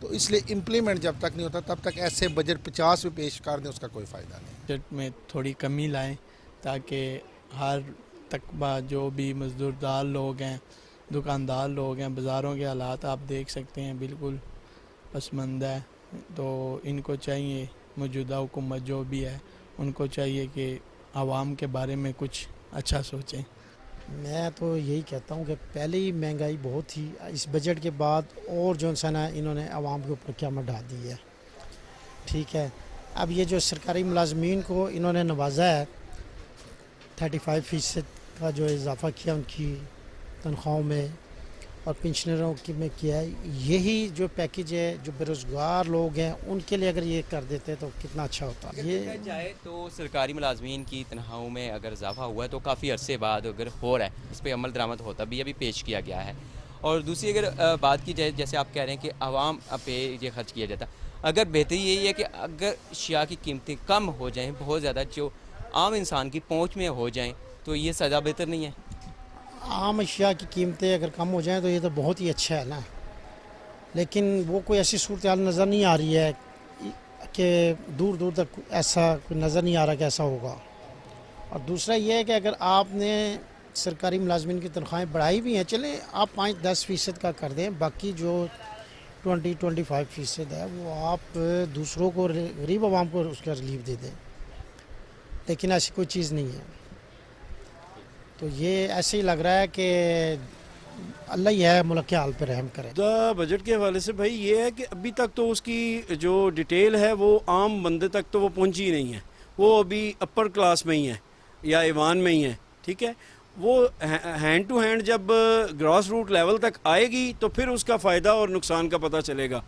تو اس لیے امپلیمنٹ جب تک نہیں ہوتا تب تک ایسے بجٹ 50 بھی پیش کر دیں اس کا کوئی فائدہ نہیں. بجٹ میں تھوڑی کمی لائیں تاکہ ہر طبقہ جو بھی مزدور دار لوگ ہیں، دکاندار لوگ ہیں، بازاروں کے حالات آپ دیکھ سکتے ہیں بالکل پسماندہ ہے. تو ان کو چاہیے، موجودہ حکومت جو بھی ہے ان کو چاہیے کہ عوام کے بارے میں کچھ اچھا سوچیں. میں تو یہی کہتا ہوں کہ پہلے ہی مہنگائی بہت تھی، اس بجٹ کے بعد اور جو انسان ہے انہوں نے عوام کے اوپر قیامت ڈال دی ہے. ٹھیک ہے، اب یہ جو سرکاری ملازمین کو انہوں نے نوازا ہے 35% کا جو اضافہ کیا ان کی تنخواہوں میں اور پنشنروں کی میں کیا ہے، یہی جو پیکیج ہے جو بے روزگار لوگ ہیں ان کے لیے اگر یہ کر دیتے تو کتنا اچھا ہوتا. یہ دیکھا جائے تو سرکاری ملازمین کی تنخواہوں میں اگر اضافہ ہوا ہے تو کافی عرصے بعد اگر ہو رہا ہے، اس پہ عمل درآمد ہوتا بھی ابھی پیش کیا گیا ہے. اور دوسری اگر بات کی جائے، جیسے آپ کہہ رہے ہیں کہ عوام پہ یہ خرچ کیا جاتا، اگر بہتری یہی ہے کہ اگر اشیاء کی قیمتیں کم ہو جائیں، بہت زیادہ جو عام انسان کی پہنچ میں ہو جائیں، تو یہ سزا بہتر نہیں ہے؟ عام اشیاء کی قیمتیں اگر کم ہو جائیں تو یہ تو بہت ہی اچھا ہے نا، لیکن وہ کوئی ایسی صورتحال نظر نہیں آ رہی ہے کہ دور دور تک ایسا کوئی نظر نہیں آ رہا کہ ایسا ہوگا. اور دوسرا یہ ہے کہ اگر آپ نے سرکاری ملازمین کی تنخواہیں بڑھائی بھی ہیں، چلیں آپ 5-10% کا کر دیں، باقی جو 20-25% ہے وہ آپ دوسروں کو، غریب عوام کو اس کا ریلیف دے دیں، لیکن ایسی کوئی چیز نہیں ہے. تو یہ ایسے ہی لگ رہا ہے کہ اللہ ہی ہے ملک کے حال پہ رحم کرے. بجٹ کے حوالے سے بھائی یہ ہے کہ ابھی تک تو اس کی جو ڈیٹیل ہے وہ عام بندے تک تو وہ پہنچی ہی نہیں ہے، وہ ابھی اپر کلاس میں ہی ہے یا ایوان میں ہی ہے. ٹھیک ہے، وہ ہینڈ ٹو ہینڈ جب گراس روٹ لیول تک آئے گی تو پھر اس کا فائدہ اور نقصان کا پتہ چلے گا.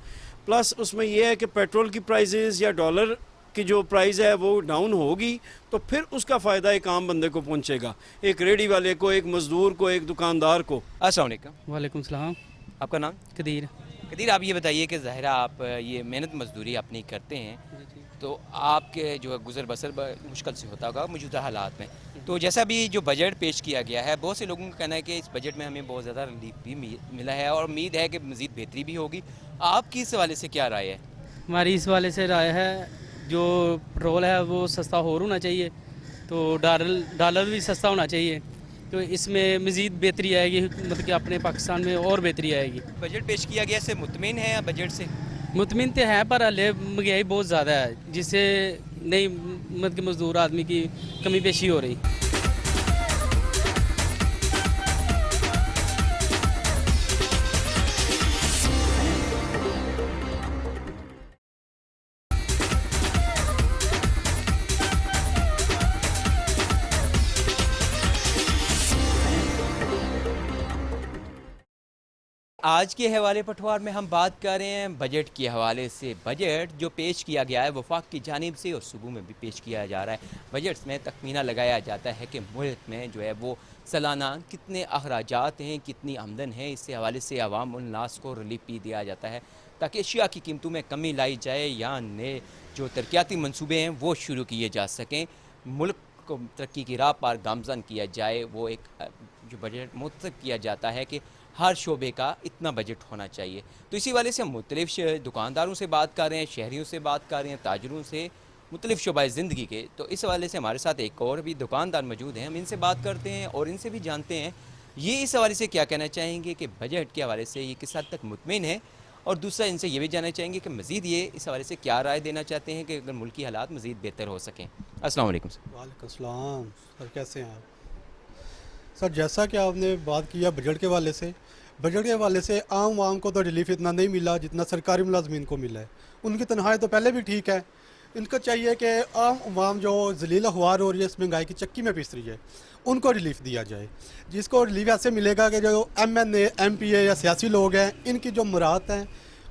پلس اس میں یہ ہے کہ پیٹرول کی پرائزز یا ڈالر کی جو پرائز ہے وہ ڈاؤن ہوگی تو پھر اس کا فائدہ ایک عام بندے کو پہنچے گا، ایک ریڑھی والے کو، ایک مزدور کو، ایک دکاندار کو. السلام علیکم. وعلیکم السلام. آپ کا نام؟ قدیر. قدیر، آپ یہ بتائیے کہ ظاہرہ آپ یہ محنت مزدوری اپنی کرتے ہیں تو آپ کے جو گزر بسر مشکل سے ہوتا ہوگا موجودہ حالات میں. تو جیسا بھی جو بجٹ پیش کیا گیا ہے، بہت سے لوگوں کا کہنا ہے کہ اس بجٹ میں ہمیں بہت زیادہ ریلیف بھی ملا ہے اور امید ہے کہ مزید بہتری بھی ہوگی. آپ کی اس حوالے سے کیا رائے ہے؟ ہماری اس والے سے رائے ہے جو پٹرول ہے وہ سستا اور ہونا چاہیے، تو ڈالر بھی سستا ہونا چاہیے، تو اس میں مزید بہتری آئے گی، مطلب کہ اپنے پاکستان میں اور بہتری آئے گی. بجٹ پیش کیا گیا سے مطمئن ہے بجٹ سے؟ مطمئن تو ہے پر ہلے مہنگائی بہت زیادہ ہے جس سے نئی مطلب کہ مزدور آدمی کی کمی بیشی ہو رہی. آج کے حوالے پٹوار میں ہم بات کر رہے ہیں بجٹ کے حوالے سے. بجٹ جو پیش کیا گیا ہے وفاق کی جانب سے اور صوبوں میں بھی پیش کیا جا رہا ہے. بجٹ میں تخمینہ لگایا جاتا ہے کہ ملک میں جو ہے وہ سالانہ کتنے اخراجات ہیں، کتنی آمدن ہے. اس سے حوالے سے عوام الناس کو ریلیف بھی دیا جاتا ہے تاکہ اشیاء کی قیمتوں میں کمی لائی جائے یا نئے جو ترقیاتی منصوبے ہیں وہ شروع کیے جا سکیں، ملک کو ترقی کی راہ پر گامزن کیا جائے. وہ ایک جو بجٹ منتخب کیا جاتا ہے کہ ہر شعبے کا اتنا بجٹ ہونا چاہیے. تو اسی والے سے ہم مختلف دکانداروں سے بات کر رہے ہیں، شہریوں سے بات کر رہے ہیں، تاجروں سے، مختلف شعبہ زندگی کے. تو اس حوالے سے ہمارے ساتھ ایک اور بھی دکاندار موجود ہیں، ہم ان سے بات کرتے ہیں اور ان سے بھی جانتے ہیں یہ اس حوالے سے کیا کہنا چاہیں گے کہ بجٹ کے حوالے سے یہ کس حد تک مطمئن ہے، اور دوسرا ان سے یہ بھی جاننا چاہیں گے کہ مزید یہ اس حوالے سے کیا رائے دینا چاہتے ہیں کہ اگر ملکی حالات مزید بہتر ہو سکیں. السلام علیکم سر. وعلیکم السلام سر، کیسے ہیں آپ؟ سر جیسا کہ آپ نے بات کیا بجٹ کے حوالے سے، بجٹ کے حوالے سے عام عوام کو تو ریلیف اتنا نہیں ملا جتنا سرکاری ملازمین کو ملا ہے. ان کی تنخواہیں تو پہلے بھی ٹھیک ہے، ان کو چاہیے کہ عام عوام جو ذلیل خوار ہو رہی ہے، اس مہنگائی کی چکی میں پس رہی ہے، ان کو ریلیف دیا جائے. جس کو ریلیف ایسے ملے گا کہ جو MNA MP یا سیاسی لوگ ہیں، ان کی جو مراد ہیں،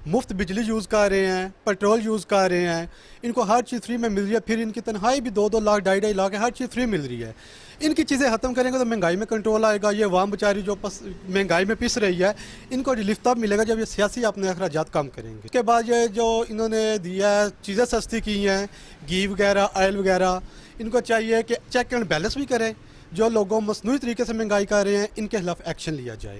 مفت بجلی یوز کر رہے ہیں، پیٹرول یوز کر رہے ہیں، ان کو ہر چیز فری میں مل رہی ہے، پھر ان کی تنخواہی بھی 2-2 لاکھ 2.5 لاکھ ہر چیز فری مل رہی ہے. ان کی چیزیں ختم کریں گے تو مہنگائی میں کنٹرول آئے گا. یہ عوام بیچاری جو مہنگائی میں پس رہی ہے، ان کو ریلیف تب ملے گا جب یہ سیاسی اپنے اخراجات کم کریں گے. اس کے بعد یہ جو انہوں نے دیا ہے، چیزیں سستی کی ہیں، گھی وغیرہ، آئل وغیرہ، ان کو چاہیے کہ چیک اینڈ بیلنس بھی کریں. جو لوگوں مصنوعی طریقے سے مہنگائی کر رہے ہیں ان کے خلاف ایکشن لیا جائے.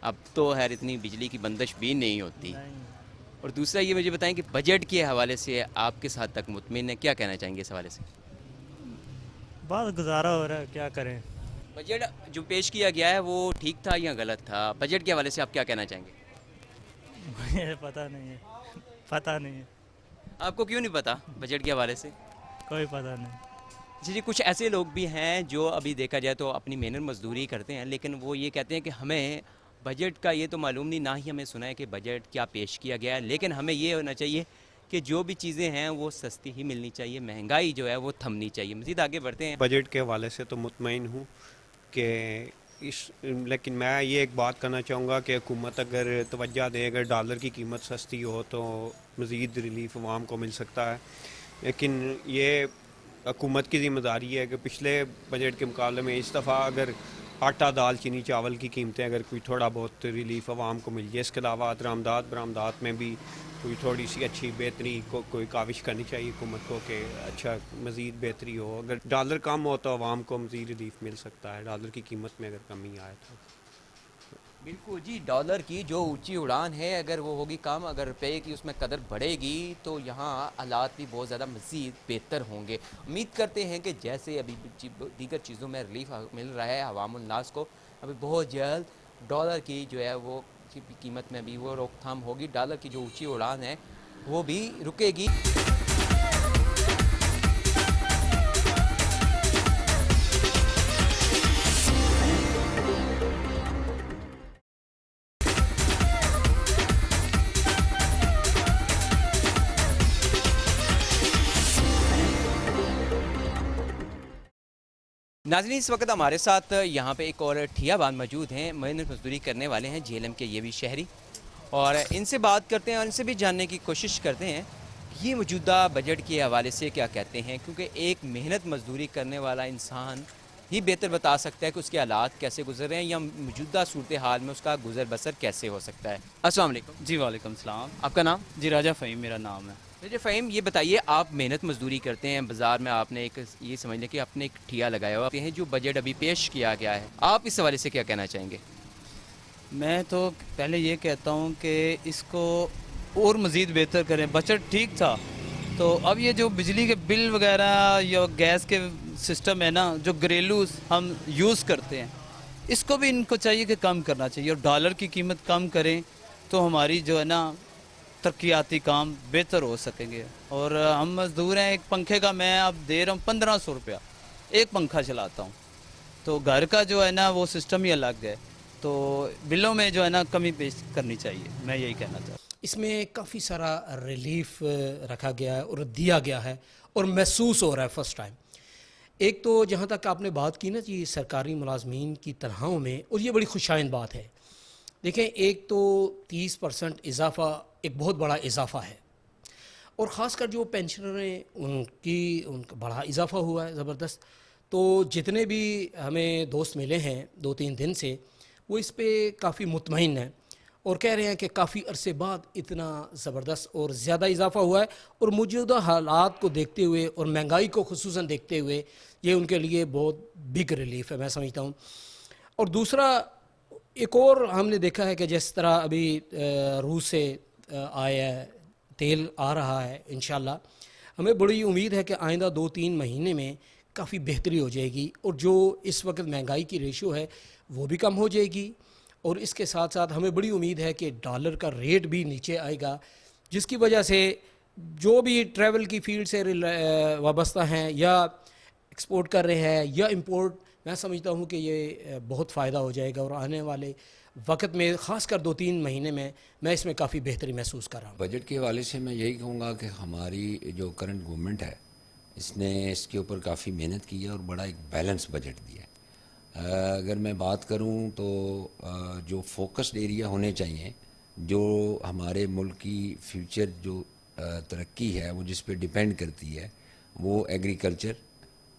اب تو خیر اتنی بجلی کی بندش بھی نہیں ہوتی. نہیں اور دوسرا یہ مجھے بتائیں کہ بجٹ کے حوالے سے آپ کس حد تک مطمئن ہیں, کیا کہنا چاہیں گے اس حوالے سے؟ بس گزارا ہو رہا ہے، کیا کریں. بجٹ جو پیش کیا گیا ہے وہ ٹھیک تھا یا غلط تھا؟ بجٹ کے حوالے سے آپ کیا کہنا چاہیں گے؟ مجھے پتہ نہیں ہے، پتہ نہیں ہے، آپ کو کیوں نہیں پتا بجٹ کے حوالے سے؟ کوئی پتہ نہیں. جی کچھ ایسے لوگ بھی ہیں جو ابھی دیکھا جائے تو اپنی محنت مزدوری کرتے ہیں, لیکن وہ یہ کہتے ہیں کہ ہمیں بجٹ کا یہ تو معلوم نہیں, نہ ہی ہمیں سنا ہے کہ بجٹ کیا پیش کیا گیا ہے, لیکن ہمیں یہ ہونا چاہیے کہ جو بھی چیزیں ہیں وہ سستی ہی ملنی چاہیے, مہنگائی جو ہے وہ تھمنی چاہیے. مزید آگے بڑھتے ہیں. بجٹ کے حوالے سے تو مطمئن ہوں کہ لیکن میں یہ ایک بات کرنا چاہوں گا کہ حکومت اگر توجہ دے, اگر ڈالر کی قیمت سستی ہو تو مزید ریلیف عوام کو مل سکتا ہے. لیکن یہ حکومت کی ذمہ داری ہے کہ پچھلے بجٹ کے مقابلے میں اس دفعہ اگر آٹا, دال, چینی, چاول کی قیمتیں اگر کوئی تھوڑا بہت ریلیف عوام کو مل جائے. اس کے علاوہ برآمدات میں بھی کوئی تھوڑی سی اچھی بہتری کو کوئی کاوش کرنی چاہیے حکومت کو کہ اچھا مزید بہتری ہو. اگر ڈالر کم ہو تو عوام کو مزید ریلیف مل سکتا ہے, ڈالر کی قیمت میں اگر کمی آئے تو. بالکل جی, ڈالر کی جو اونچی اڑان ہے اگر وہ ہوگی کم, اگر روپے کی اس میں قدر بڑھے گی تو یہاں حالات بھی بہت زیادہ مزید بہتر ہوں گے. امید کرتے ہیں کہ جیسے ابھی دیگر چیزوں میں ریلیف مل رہا ہے عوام الناس کو, ابھی بہت جلد ڈالر کی جو ہے وہ قیمت میں بھی وہ روک تھام ہوگی, ڈالر کی جو اونچی اڑان ہے وہ بھی رکے گی. ناظرین, اس وقت ہمارے ساتھ یہاں پہ ایک اور ٹھیا بان موجود ہیں, محنت مزدوری کرنے والے ہیں جہلم کے یہ بھی شہری, اور ان سے بات کرتے ہیں اور ان سے بھی جاننے کی کوشش کرتے ہیں یہ موجودہ بجٹ کے حوالے سے کیا کہتے ہیں, کیونکہ ایک محنت مزدوری کرنے والا انسان ہی بہتر بتا سکتا ہے کہ اس کے حالات کیسے گزر رہے ہیں یا موجودہ صورتحال میں اس کا گزر بسر کیسے ہو سکتا ہے. السلام علیکم. جی وعلیکم السلام. آپ کا نام؟ جی راجہ فہیم میرا نام ہے. جی فہیم, یہ بتائیے آپ محنت مزدوری کرتے ہیں, بازار میں آپ نے ایک یہ سمجھ لیں کہ آپ نے ایک ٹھیا لگایا ہوا ہے, جو بجٹ ابھی پیش کیا گیا ہے, آپ اس حوالے سے کیا کہنا چاہیں گے؟ میں تو پہلے یہ کہتا ہوں کہ اس کو اور مزید بہتر کریں. بجٹ ٹھیک تھا, تو اب یہ جو بجلی کے بل وغیرہ یا گیس کے سسٹم ہے نا جو گھریلو ہم یوز کرتے ہیں, اس کو بھی ان کو چاہیے کہ کم کرنا چاہیے, اور ڈالر کی قیمت کم کریں تو ہماری جو ہے نا ترقیاتی کام بہتر ہو سکیں گے. اور ہم مزدور ہیں, ایک پنکھے کا میں اب دے رہا ہوں 1500 روپیہ, ایک پنکھا چلاتا ہوں, تو گھر کا جو ہے نا وہ سسٹم ہی الگ ہے, تو بلوں میں جو ہے نا کمی پیش کرنی چاہیے, میں یہی کہنا چاہتا ہوں. اس میں کافی سارا ریلیف رکھا گیا ہے اور دیا گیا ہے اور محسوس ہو رہا ہے فرسٹ ٹائم. ایک تو جہاں تک آپ نے بات کی نا جی سرکاری ملازمین کی تنخواہوں میں, اور یہ بڑی خوشائند بات ہے. دیکھیں, ایک تو 30% اضافہ ایک بہت بڑا اضافہ ہے, اور خاص کر جو پینشنر ہیں ان کا بڑا اضافہ ہوا ہے زبردست. تو جتنے بھی ہمیں دوست ملے ہیں 2-3 دن سے, وہ اس پہ کافی مطمئن ہیں اور کہہ رہے ہیں کہ کافی عرصے بعد اتنا زبردست اور زیادہ اضافہ ہوا ہے, اور موجودہ حالات کو دیکھتے ہوئے اور مہنگائی کو خصوصاً دیکھتے ہوئے یہ ان کے لیے بہت بگ ریلیف ہے, میں سمجھتا ہوں. اور دوسرا ایک اور ہم نے دیکھا ہے کہ جس طرح ابھی روس سے آیا ہے تیل آ رہا ہے, انشاءاللہ ہمیں بڑی امید ہے کہ آئندہ 2-3 مہینے میں کافی بہتری ہو جائے گی, اور جو اس وقت مہنگائی کی ریشو ہے وہ بھی کم ہو جائے گی. اور اس کے ساتھ ساتھ ہمیں بڑی امید ہے کہ ڈالر کا ریٹ بھی نیچے آئے گا, جس کی وجہ سے جو بھی ٹریول کی فیلڈ سے وابستہ ہیں یا ایکسپورٹ کر رہے ہیں یا امپورٹ, میں سمجھتا ہوں کہ یہ بہت فائدہ ہو جائے گا, اور آنے والے وقت میں خاص کر 2-3 مہینے میں اس میں کافی بہتری محسوس کر رہا ہوں. بجٹ کے حوالے سے میں یہی کہوں گا کہ ہماری جو کرنٹ گورنمنٹ ہے اس نے اس کے اوپر کافی محنت کی ہے اور بڑا ایک بیلنس بجٹ دیا ہے. اگر میں بات کروں تو جو فوکسڈ ایریا ہونے چاہیے, جو ہمارے ملک کی فیوچر جو ترقی ہے وہ جس پہ ڈیپینڈ کرتی ہے, وہ ایگریکلچر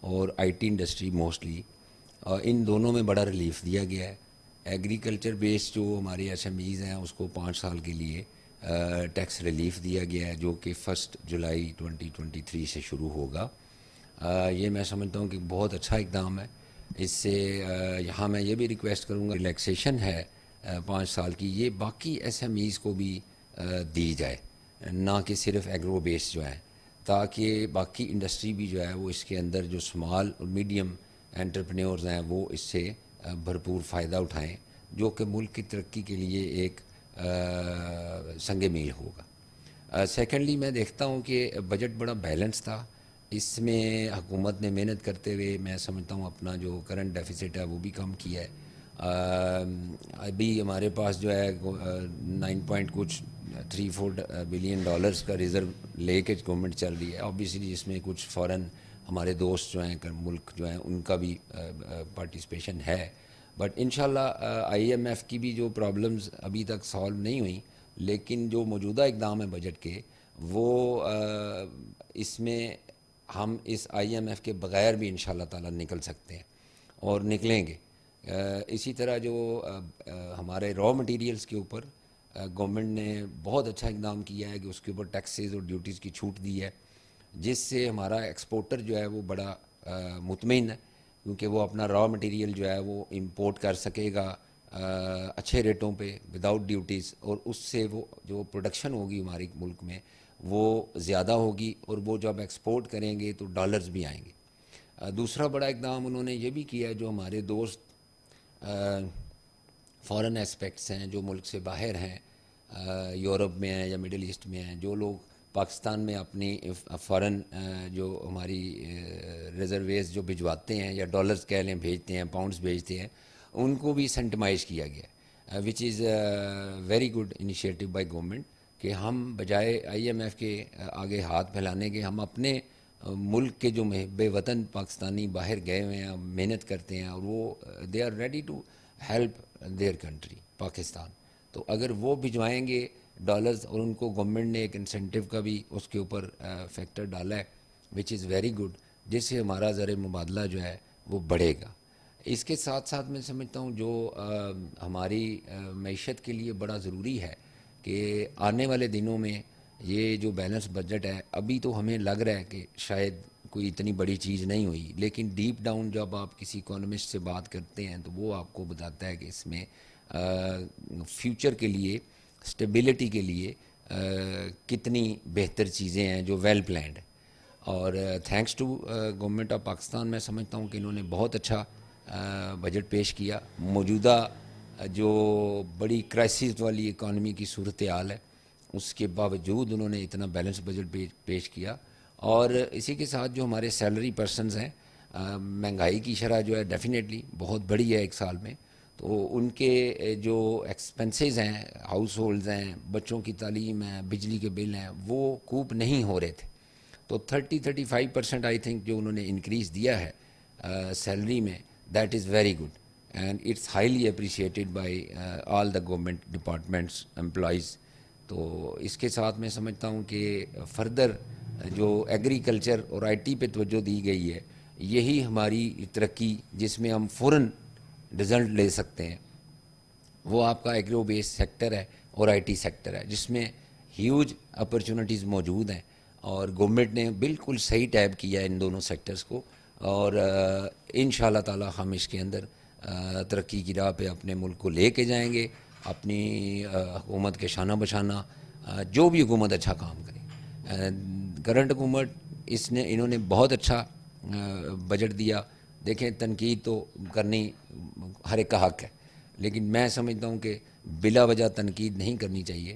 اور آئی ٹی انڈسٹری موسٹلی, ان دونوں میں بڑا ریلیف دیا گیا ہے. ایگریکلچر بیس جو ہماری ایس ایم ایز ہیں اس کو 5 سال کے لیے ٹیکس ریلیف دیا گیا ہے, جو کہ 1 جولائی 2023 سے شروع ہوگا. یہ میں سمجھتا ہوں کہ بہت اچھا اقدام ہے. اس سے یہاں میں یہ بھی ریکویسٹ کروں گا, ریلیکسیشن ہے 5 سال کی، یہ باقی SMEs کو بھی دی جائے، نہ کہ صرف ایگرو بیس جو ہے، تاکہ باقی انڈسٹری بھی جو ہے وہ اس کے اندر جو اسمال اور میڈیم انٹرپرینیورز ہیں وہ اس سے بھرپور فائدہ اٹھائیں، جو کہ ملک کی ترقی کے لیے ایک سنگ میل ہوگا۔ سیکنڈلی میں دیکھتا ہوں کہ بجٹ بڑا بیلنس تھا، اس میں حکومت نے محنت کرتے ہوئے میں سمجھتا ہوں اپنا جو کرنٹ ڈیفیسٹ ہے وہ بھی کم کیا ہے۔ ابھی ہمارے پاس جو ہے 9.34 بلین ڈالرز کا ریزرو لے کے گورنمنٹ چل رہی ہے، آبویسلی جس میں کچھ فورن ہمارے دوست جو ہیں ملک جو ہیں ان کا بھی پارٹیسپیشن ہے، بٹ انشاءاللہ IMF کی بھی جو پرابلمز ابھی تک سالو نہیں ہوئیں، لیکن جو موجودہ اقدام ہیں بجٹ کے وہ اس میں ہم اس IMF کے بغیر بھی انشاءاللہ تعالی نکل سکتے ہیں اور نکلیں گے۔ اسی طرح جو ہمارے را مٹیریلز کے اوپر گورنمنٹ نے بہت اچھا اقدام کیا ہے کہ اس کے اوپر ٹیکسز اور ڈیوٹیز کی چھوٹ دی ہے، جس سے ہمارا ایکسپورٹر جو ہے وہ بڑا مطمئن ہے، کیونکہ وہ اپنا را مٹیریل جو ہے وہ امپورٹ کر سکے گا اچھے ریٹوں پہ وداؤٹ ڈیوٹیز، اور اس سے وہ جو پروڈکشن ہوگی ہمارے ملک میں وہ زیادہ ہوگی، اور وہ جب ایکسپورٹ کریں گے تو ڈالرز بھی آئیں گے۔ دوسرا بڑا اقدام انہوں نے یہ بھی کیا ہے، جو ہمارے دوست فارن ایسپیکٹس ہیں جو ملک سے باہر ہیں، یورپ میں ہیں یا مڈل ایسٹ میں ہیں، جو لوگ پاکستان میں اپنی فارن جو ہماری ریزرویز جو بھجواتے ہیں یا ڈالرز کہہ لیں بھیجتے ہیں، پاؤنڈز بھیجتے ہیں، ان کو بھی سینٹمائز کیا گیا، which is very good initiative by government, کہ ہم بجائے IMF کے آگے ہاتھ پھیلانے کے ہم اپنے ملک کے جو محب وطن پاکستانی باہر گئے ہوئے ہیں، محنت کرتے ہیں، اور وہ they are ready to help their country Pakistan, تو اگر وہ بھجوائیں گے ڈالرز، اور ان کو گورنمنٹ نے ایک انسینٹیو کا بھی اس کے اوپر فیکٹر ڈالا ہے، وچ از ویری گڈ، جس سے ہمارا زر مبادلہ جو ہے وہ بڑھے گا۔ اس کے ساتھ ساتھ میں سمجھتا ہوں جو ہماری معیشت کے لیے بڑا ضروری ہے کہ آنے والے دنوں میں یہ جو بیلنس بجٹ ہے، ابھی تو ہمیں لگ رہا ہے کہ شاید کوئی اتنی بڑی چیز نہیں ہوئی، لیکن ڈیپ ڈاؤن جب آپ کسی اکانومسٹ سے بات کرتے ہیں تو وہ آپ کو بتاتا ہے کہ اس میں فیوچر کے لیے، اسٹیبلٹی کے لیے کتنی بہتر چیزیں ہیں جو ویل پلانڈ ہیں، اور thanks to government of Pakistan میں سمجھتا ہوں کہ انہوں نے بہت اچھا بجٹ پیش کیا۔ موجودہ جو بڑی کرائسس والی اکانومی کی صورتحال ہے، اس کے باوجود انہوں نے اتنا بیلنس بجٹ پیش کیا، اور اسی کے ساتھ جو ہمارے سیلری پرسنز ہیں، مہنگائی کی شرح جو ہے ڈیفینیٹلی بہت بڑی ہے ایک سال میں، تو ان کے جو ایکسپنسز ہیں، ہاؤس ہولڈز ہیں، بچوں کی تعلیم ہے، بجلی کے بل ہیں، وہ کوپ نہیں ہو رہے تھے، تو 35% آئی تھنک جو انہوں نے انکریز دیا ہے سیلری میں، that is very good and it's highly appreciated by all the government departments employees. تو اس کے ساتھ میں سمجھتا ہوں کہ فردر جو ایگریکلچر اور IT پہ توجہ دی گئی ہے، یہی ہماری ترقی جس میں ہم فوراً رزلٹ لے سکتے ہیں، وہ آپ کا ایگرو بیس سیکٹر ہے اور IT سیکٹر ہے، جس میں ہیوج اپرچونٹیز موجود ہیں، اور گورنمنٹ نے بالکل صحیح ٹیب کیا ہے ان دونوں سیکٹرز کو، اور انشاءاللہ تعالی ہم اس کے اندر ترقی کی راہ پہ اپنے ملک کو لے کے جائیں گے، اپنی حکومت کے شانہ بشانہ جو بھی حکومت اچھا کام کرے۔ کرنٹ حکومت انہوں نے بہت اچھا بجٹ دیا، دیکھیں تنقید تو کرنی ہر ایک کا حق ہے، لیکن میں سمجھتا ہوں کہ بلا وجہ تنقید نہیں کرنی چاہیے۔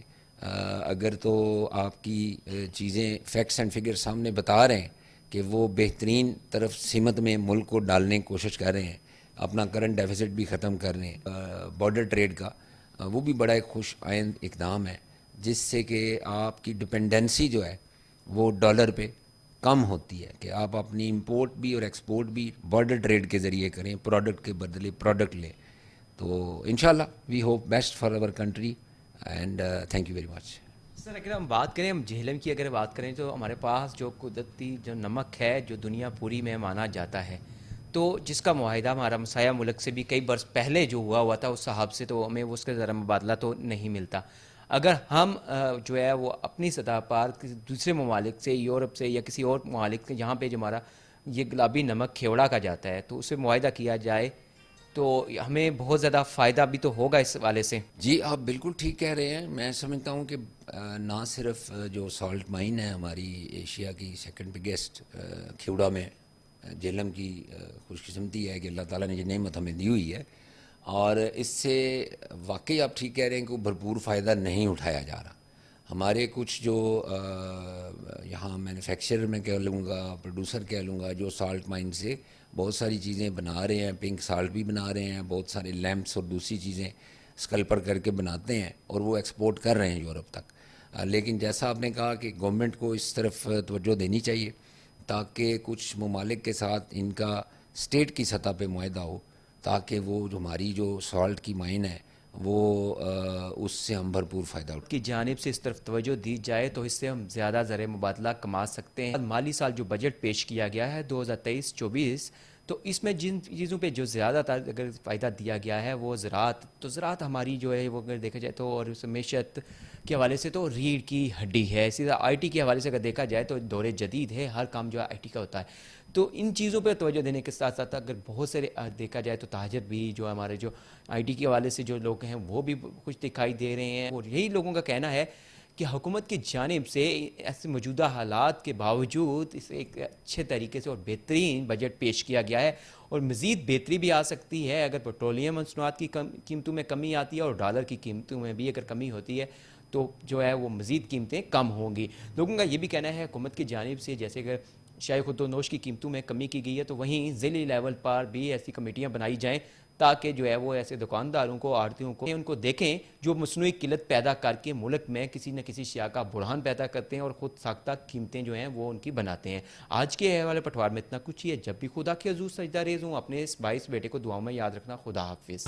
اگر تو آپ کی چیزیں فیکٹس اینڈ فگر سامنے بتا رہے ہیں کہ وہ بہترین طرف سمت میں ملک کو ڈالنے کی کوشش کر رہے ہیں، اپنا کرنٹ ڈیفیسٹ بھی ختم کر رہے ہیں، بارڈر ٹریڈ کا وہ بھی بڑا ایک خوش آئند اقدام ہے، جس سے کہ آپ کی ڈپینڈنسی جو ہے وہ ڈالر پہ کم ہوتی ہے، کہ آپ اپنی امپورٹ بھی اور ایکسپورٹ بھی بارڈر ٹریڈ کے ذریعے کریں، پروڈکٹ کے بدلے پروڈکٹ لیں۔ تو انشاءاللہ we hope best for our country and thank you very much. Sir اگر ہم بات کریں، ہم جہلم کی اگر بات کریں تو ہمارے پاس جو قدرتی جو نمک ہے جو دنیا پوری میں مانا جاتا ہے، تو جس کا معاہدہ ہمارا مسایہ ملک سے بھی کئی برس پہلے جو ہوا تھا، اس صاحب سے تو ہمیں اس کا ذرا مبادلہ تو نہیں ملتا۔ اگر ہم جو ہے وہ اپنی سطح پر کسی دوسرے ممالک سے، یورپ سے یا کسی اور ممالک سے جہاں پہ جو ہمارا یہ گلابی نمک کھیوڑا کا جاتا ہے، تو اسے معاہدہ کیا جائے تو ہمیں بہت زیادہ فائدہ بھی تو ہوگا اس حوالے سے. جی آپ بالکل ٹھیک کہہ رہے ہیں. میں سمجھتا ہوں کہ نہ صرف جو سالٹ مائن ہے ہماری ایشیا کی سیکنڈ بگیسٹ کھیوڑا میں، جہلم کی خوش قسمتی ہے کہ اللہ تعالیٰ نے یہ نعمت ہمیں دی ہوئی ہے، اور اس سے واقعی آپ ٹھیک کہہ رہے ہیں کہ بھرپور فائدہ نہیں اٹھایا جا رہا. ہمارے کچھ جو یہاں مینوفیکچرر میں کہہ لوں گا، پروڈیوسر کہہ لوں گا، جو سالٹ مائن سے بہت ساری چیزیں بنا رہے ہیں، پنک سالٹ بھی بنا رہے ہیں، بہت سارے لیمپس اور دوسری چیزیں اسکلپر کر کے بناتے ہیں اور وہ ایکسپورٹ کر رہے ہیں یورپ تک. لیکن جیسا آپ نے کہا کہ گورنمنٹ کو اس طرف توجہ دینی چاہیے تاکہ کچھ ممالک کے ساتھ ان کا اسٹیٹ کی سطح پہ معاہدہ ہو، تاکہ وہ جو ہماری جو سالٹ کی مائن ہے وہ اس سے ہم بھرپور فائدہ اٹھائیں. کی جانب سے اس طرف توجہ دی جائے تو اس سے ہم زیادہ زر مبادلہ کما سکتے ہیں. مالی سال جو بجٹ پیش کیا گیا ہے 2023-24، تو اس میں جن چیزوں پہ جو زیادہ تر اگر فائدہ دیا گیا ہے وہ زراعت. تو زراعت ہماری جو ہے وہ اگر دیکھا جائے تو، اور اس معیشت کے حوالے سے تو ریڑھ کی ہڈی ہے. اسی طرح آئی ٹی کے حوالے سے اگر دیکھا جائے تو دور جدید ہے، ہر کام جو ہے آئی ٹی کا ہوتا ہے. تو ان چیزوں پہ توجہ دینے کے ساتھ ساتھ اگر بہت سارے دیکھا جائے تو تاجر بھی جو ہمارے جو آئی ٹی کے حوالے سے جو لوگ ہیں وہ بھی کچھ دکھائی دے رہے ہیں. اور یہی لوگوں کا کہنا ہے کہ حکومت کی جانب سے ایسے موجودہ حالات کے باوجود اسے ایک اچھے طریقے سے اور بہترین بجٹ پیش کیا گیا ہے، اور مزید بہتری بھی آ سکتی ہے اگر پیٹرولیم مصنوعات کی قیمتوں میں کمی آتی ہے اور ڈالر کی قیمتوں میں بھی اگر کمی ہوتی ہے تو جو ہے وہ مزید قیمتیں کم ہوں گی. لوگوں کا یہ بھی کہنا ہے حکومت کی جانب سے جیسے کہ شائع خود و نوش کی قیمتوں میں کمی کی گئی ہے، تو وہیں ضلعی لیول پر بھی ایسی کمیٹیاں بنائی جائیں تاکہ جو ہے وہ ایسے دکانداروں کو، آڑھتیوں کو، ان کو دیکھیں جو مصنوعی قلت پیدا کر کے ملک میں کسی نہ کسی شیعہ کا بحران پیدا کرتے ہیں اور خود ساختہ قیمتیں جو ہیں وہ ان کی بناتے ہیں. آج کے حوالے پٹوار میں اتنا کچھ ہی ہے. جب بھی خدا کے حضور سجدہ ریز ہوں، اپنے اس 22 بیٹے کو دعاؤں میں یاد رکھنا. خدا حافظ.